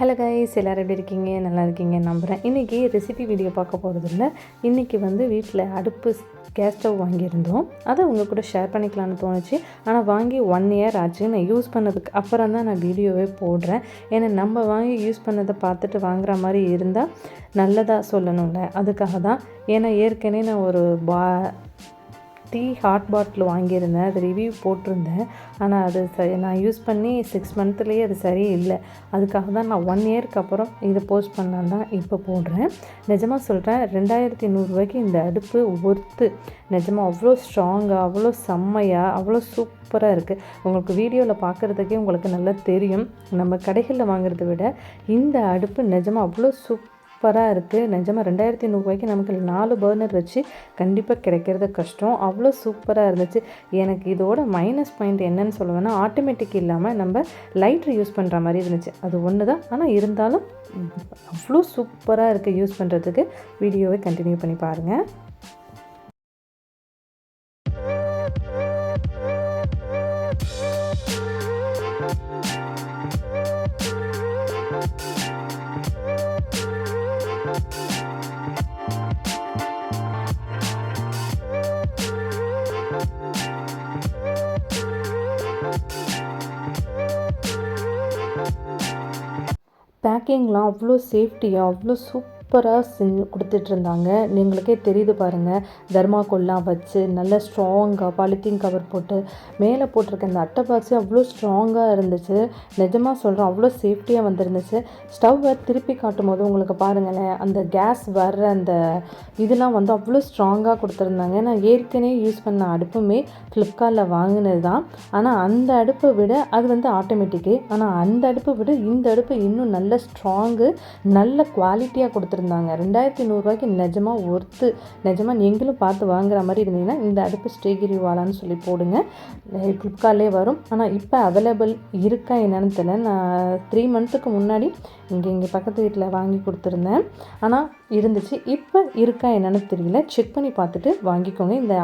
Hello guys, எல்லோரும் எப்படி இருக்கீங்க? நல்லா இருக்கீங்க நம்புகிறேன். இன்றைக்கி ரெசிபி வீடியோ பார்க்க போகிறதில்ல. இன்றைக்கி வீட்டில் அடுப்பு கேஸ் ஸ்டவ் வாங்கியிருந்தோம். அதை உங்கள் கூட ஷேர் பண்ணிக்கலான்னு தோணுச்சு. ஆனால் வாங்கி 1 இயர் ஆச்சு. நான் யூஸ் பண்ணதுக்கு அப்புறம் தான் நான் வீடியோவே போடுறேன். ஏன்னா நம்ம வாங்கி யூஸ் பண்ணதை பார்த்துட்டு வாங்குற மாதிரி இருந்தால் நல்லதாக சொல்லணும்ல, அதுக்காக தான். ஏன்னா ஏற்கனவே நான் ஒரு டீ ஹாட் பாட்டில் வாங்கியிருந்தேன். அது ரிவ்யூ போட்டிருந்தேன். ஆனால் அது நான் யூஸ் பண்ணி 6 மந்த்லேயே அது சரியே இல்லை. அதுக்காக தான் நான் 1 இயருக்கு அப்புறம் இதை போஸ்ட் பண்ணலான்னு தான் இப்போ போடுறேன். நிஜமாக சொல்கிறேன், 2100 இந்த அடுப்பு ஒர்த்து. நிஜமாக அவ்வளோ ஸ்ட்ராங்காக, அவ்வளோ செம்மையாக, அவ்வளோ சூப்பராக இருக்குது. உங்களுக்கு வீடியோவில் பார்க்குறதுக்கே உங்களுக்கு நல்லா தெரியும். நம்ம கடைகளில் வாங்குறதை விட இந்த அடுப்பு நிஜமாக அவ்வளோ சூப்பராக இருக்குது. நிஜமாக 2100 நமக்கு 4 பர்னர் வச்சு கண்டிப்பாக கிடைக்கிறது கஷ்டம். அவ்வளோ சூப்பராக இருந்துச்சு. எனக்கு இதோட மைனஸ் பாயிண்ட் என்னன்னு சொல்லுவேன்னா, ஆட்டோமேட்டிக் இல்லாமல் நம்ம லைட்ரு யூஸ் பண்ணுற மாதிரி இருந்துச்சு. அது ஒன்று தான். ஆனால் இருந்தாலும் அவ்வளோ சூப்பராக இருக்குது யூஸ் பண்ணுறதுக்கு. வீடியோவை கண்டினியூ பண்ணி பாருங்கள். பேக்கிங்லாம் அவ்வளோ சேஃப்டியாக, அவ்வளோ சூப்பராக செஞ்சு கொடுத்துட்ருந்தாங்க. நீங்களுக்கே தெரியுது பாருங்கள். தர்மாக்கோல்லாம் வச்சு நல்லா ஸ்ட்ராங்காக பாலித்தீன் கவர் போட்டு மேலே போட்டிருக்க அந்த அட்டை பாக்ஸு அவ்வளோ ஸ்ட்ராங்காக இருந்துச்சு. நிஜமாக சொல்கிறேன், அவ்வளோ சேஃப்டியாக வந்துருந்துச்சு. ஸ்டவ்வை திருப்பி காட்டும் போது உங்களுக்கு பாருங்களேன், அந்த கேஸ் வர்ற அந்த இதெல்லாம் அவ்வளோ ஸ்ட்ராங்காக கொடுத்துருந்தாங்க. நான் ஏற்கனவே யூஸ் பண்ண அடுப்புமே ஃப்ளிப்கார்ட்டில் வாங்கினது தான். ஆனால் அந்த அடுப்பை விட அது ஆட்டோமேட்டிக்கு. ஆனால் அந்த அடுப்பை விட இந்த அடுப்பு இன்னும் நல்ல ஸ்ட்ராங்கு, நல்ல குவாலிட்டியாக கொடுத்துருந்தாங்க. 2100 நிஜமாக ஒர்த்து. நிஜமாக நீங்களும் பார்த்து வாங்குற மாதிரி இருந்தீங்கன்னா இந்த அடுப்பு ஸ்ரீகிரி வாலான்னு சொல்லி போடுங்க. ஃப்ளிப்கார்ட்லேயே வரும். ஆனால் இப்போ அவைலபிள் இருக்கா என்னன்னு தெரியல. நான் 3 மந்த்துக்கு முன்னாடி இங்கே பக்கத்து வீட்டில் வாங்கி கொடுத்துருந்தேன். ஆனால் இருந்துச்சு. இப்போ இருக்கா என்னன்னு தெரியல. செக் பண்ணி பார்த்துட்டு வாங்கிக்கோங்க. இந்த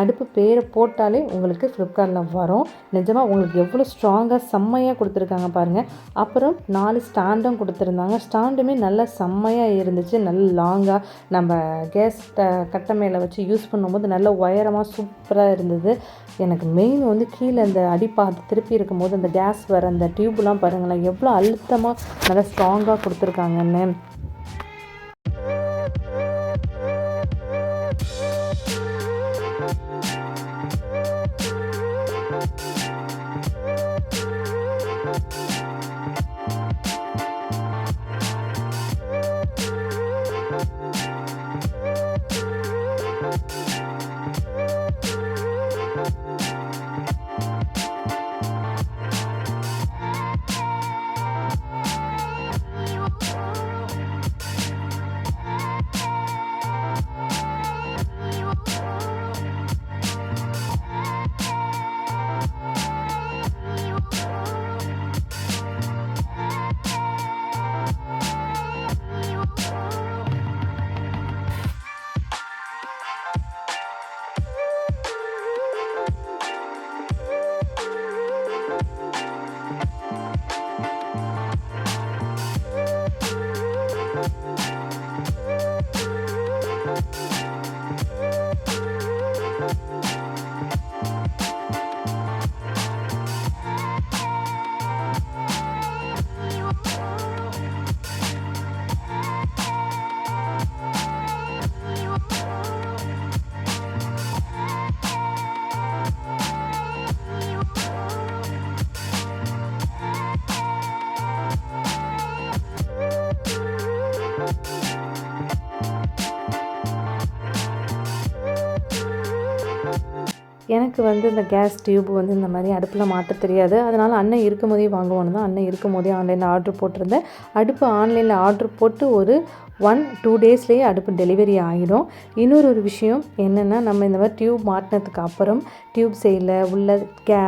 அடுப்பு பேரை போட்டாலே உங்களுக்கு ஃப்ளிப்கார்ட்டில் வரும். நிஜமாக உங்களுக்கு எவ்வளோ ஸ்ட்ராங்காக செம்மையாக கொடுத்துருக்காங்க பாருங்கள். அப்புறம் 4 ஸ்டாண்டும் கொடுத்துருந்தாங்க. ஸ்டாண்டுமே நல்லா செம்மையாக இருந்துச்சு. நல்ல லாங்காக நம்ம கேஸ் கட்டை மேலே வச்சு யூஸ் பண்ணும்போது நல்ல உயரமாக சூப்பராக இருந்தது. எனக்கு மெயின் கீழே அந்த அடிப்பாக திருப்பி இருக்கும்போது அந்த கேஸ் வர அந்த டியூப்லாம் பாருங்களேன், எவ்வளோ அழுத்தமாக நல்லா ஸ்ட்ராங்காக கொடுத்துருக்காங்கன்னு. எனக்கு இந்த கேஸ் டியூப் இந்த மாதிரி அடுப்பில் மாட்ட தெரியாது. அதனால் அண்ணன் இருக்கும் போதே வாங்குவோன்னு தான் அண்ணன் இருக்கும் போதே ஆன்லைனில் ஆர்டர் போட்டிருந்தேன். அடுப்பு ஆன்லைனில் ஆர்டர் போட்டு ஒரு 1-2 டேஸ்லேயே அடுப்பு டெலிவரி ஆகிடும். இன்னொரு விஷயம் என்னென்னா, நம்ம இந்த மாதிரி டியூப் மாட்டினதுக்கு அப்புறம் டியூப் சைடில் உள்ள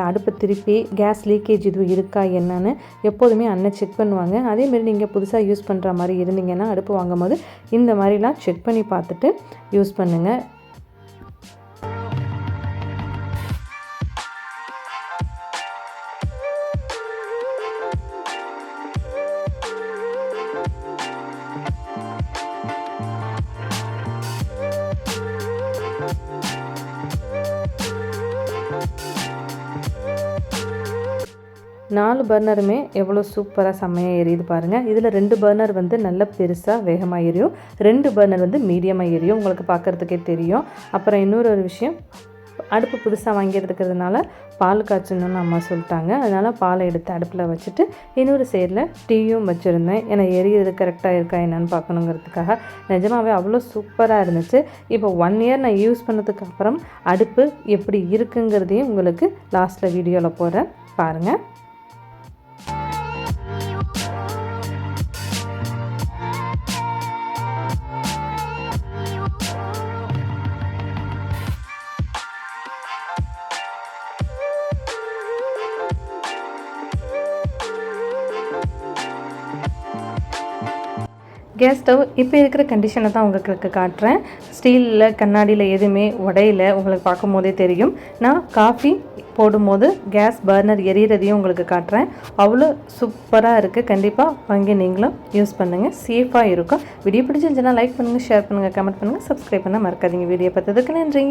அடுப்பை திருப்பி கேஸ் லீக்கேஜ் இதுவும் இருக்கா என்னன்னு எப்போதுமே அண்ணன் செக் பண்ணுவாங்க. அதேமாரி நீங்கள் புதுசாக யூஸ் பண்ணுற மாதிரி இருந்தீங்கன்னா அடுப்பு வாங்கும் போது இந்த மாதிரிலாம் செக் பண்ணி பார்த்துட்டு யூஸ் பண்ணுங்கள். 4 பர்னருமே எவ்வளோ சூப்பராக செம்மையாக எரியுது பாருங்கள். இதில் 2 பர்னர் வந்து நல்ல பெருசாக வேகமாக எரியும், 2 பர்னர் வந்து மீடியமாக எரியும், உங்களுக்கு பார்க்குறதுக்கே தெரியும். அப்புறம் இன்னொரு விஷயம், அடுப்பு புதுசாக வாங்கி எடுத்துக்கிறதுனால பால் காய்ச்சணும்னு அம்மா சொல்லிட்டாங்க. அதனால் பாலை எடுத்து அடுப்பில் வச்சுட்டு இன்னொரு சைடில் டீயும் வச்சுருந்தேன். ஏன்னா எரியிறது கரெக்டாக இருக்கா என்னன்னு பார்க்கணுங்கிறதுக்காக. நிஜமாகவே அவ்வளோ சூப்பராக இருந்துச்சு. இப்போ 1 இயர் நான் யூஸ் பண்ணதுக்கு அப்புறம் அடுப்பு எப்படி இருக்குங்கிறதையும் உங்களுக்கு லாஸ்ட்டில் வீடியோவில் போடுறேன் பாருங்கள். கேஸ் ஸ்டவ் இப்போ இருக்கிற கண்டிஷனை தான் உங்களுக்கு காட்டுறேன். ஸ்டீலில் கண்ணாடியில் எதுவுமே உடையில, உங்களுக்கு பார்க்கும் போதே தெரியும். நான் காஃபி போடும்போது கேஸ் பர்னர் எரியறதையும் உங்களுக்கு காட்டுறேன். அவ்வளோ சூப்பராக இருக்குது. கண்டிப்பாக வாங்கி நீங்களும் யூஸ் பண்ணுங்கள், சேஃபாக இருக்கும். வீடியோ பிடிச்சிருந்துச்சுன்னா லைக் பண்ணுங்கள், ஷேர் பண்ணுங்கள், கமெண்ட் பண்ணுங்கள், சப்ஸ்கிரைப் பண்ண மறக்காதீங்க. வீடியோ பார்த்ததுக்கு நன்றி.